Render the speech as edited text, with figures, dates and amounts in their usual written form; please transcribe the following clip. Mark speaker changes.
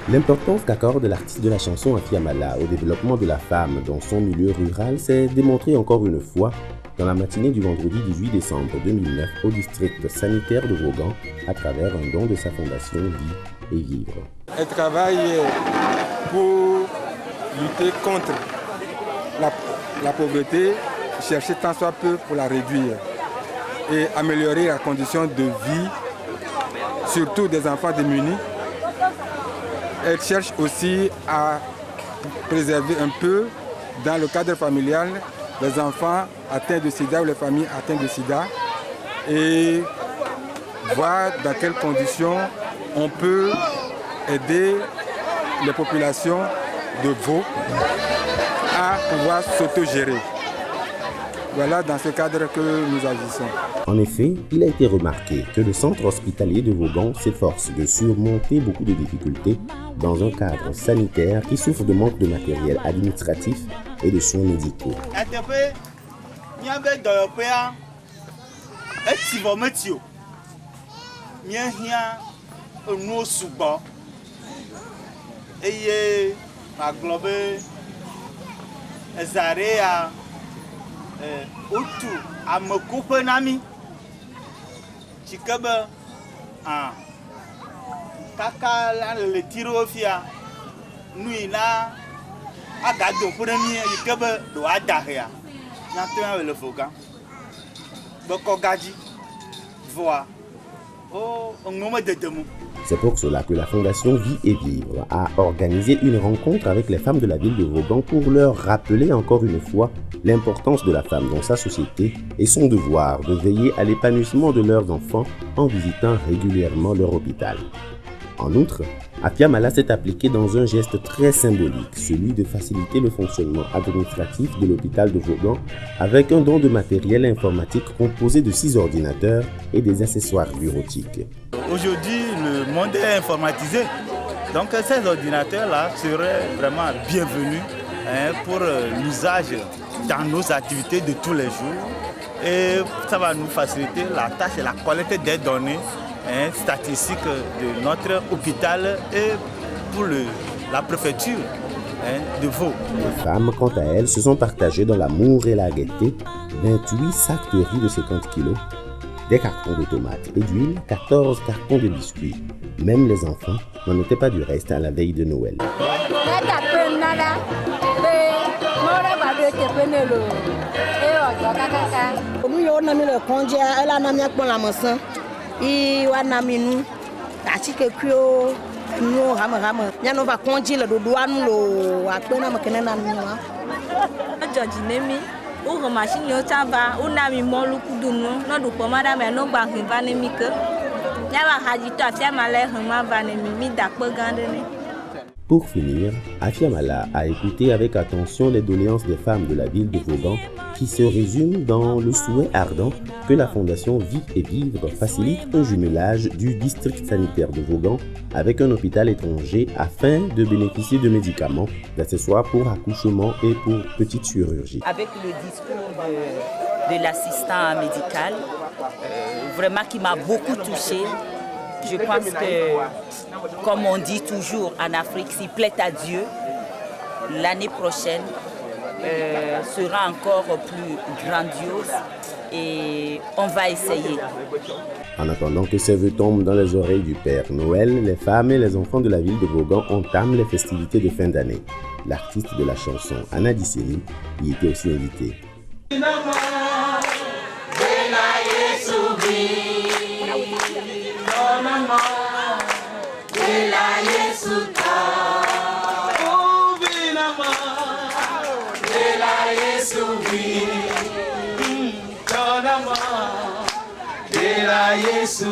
Speaker 1: L'importance qu'accorde l'artiste de la chanson Afia Mala au développement de la femme dans son milieu rural s'est démontrée encore une fois dans la matinée du vendredi 18 décembre 2009 au district sanitaire de Vaughan à travers un don de sa fondation Vie et Vivre.
Speaker 2: Elle travaille pour lutter contre la pauvreté, chercher tant soit peu pour la réduire et améliorer la condition de vie, surtout des enfants démunis. Elle cherche aussi à préserver un peu, dans le cadre familial, les enfants atteints de sida ou les familles atteintes de sida et voir dans quelles conditions on peut aider les populations de Vaud à pouvoir s'autogérer. Voilà dans ce cadre que nous agissons.
Speaker 1: En effet, il a été remarqué que le centre hospitalier de Vaughan s'efforce de surmonter beaucoup de difficultés dans un cadre sanitaire qui souffre de manque de matériel administratif et de soins médicaux.
Speaker 3: Utu amekupe nami chikebe kaka le tiro fia nui na agado premi yikebe do adahia na tena le foga boko gaji voa o ngoma dedemu.
Speaker 1: C'est pour cela que la Fondation Vie et Vivre a organisé une rencontre avec les femmes de la ville de Vaughan pour leur rappeler encore une fois l'importance de la femme dans sa société et son devoir de veiller à l'épanouissement de leurs enfants en visitant régulièrement leur hôpital. En outre, Afia Mala s'est appliquée dans un geste très symbolique, celui de faciliter le fonctionnement administratif de l'hôpital de Vaughan avec un don de matériel informatique composé de 6 ordinateurs et des accessoires bureautiques.
Speaker 3: Aujourd'hui, le monde est informatisé, donc ces ordinateurs-là seraient vraiment bienvenus pour l'usage dans nos activités de tous les jours et ça va nous faciliter la tâche et la collecte des données statistiques de notre hôpital et pour la préfecture de Vaud.
Speaker 1: Les femmes, quant à elles, se sont partagées dans l'amour et la gaieté 28 sacs de riz de 50 kilos, des cartons de tomates et d'huile, 14 cartons de biscuits. Même les enfants n'en étaient pas du reste à la veille de Noël. Pour finir, Afia Mala a écouté avec attention les doléances des femmes de la ville de Vaughan qui se résument dans le souhait ardent que la Fondation Vie et Vivre facilite un jumelage du district sanitaire de Vaughan avec un hôpital étranger afin de bénéficier de médicaments, d'accessoires pour accouchement et pour petite chirurgie.
Speaker 4: Avec le discours de l'assistant médical, vraiment qui m'a beaucoup touchée. Je pense que, comme on dit toujours en Afrique, s'il plaît à Dieu, l'année prochaine sera encore plus grandiose et on va essayer.
Speaker 1: En attendant que ces vœux tombent dans les oreilles du Père Noël, les femmes et les enfants de la ville de Vaughan entament les festivités de fin d'année. L'artiste de la chanson, Anna Disseni, y était aussi invitée.
Speaker 5: Yesu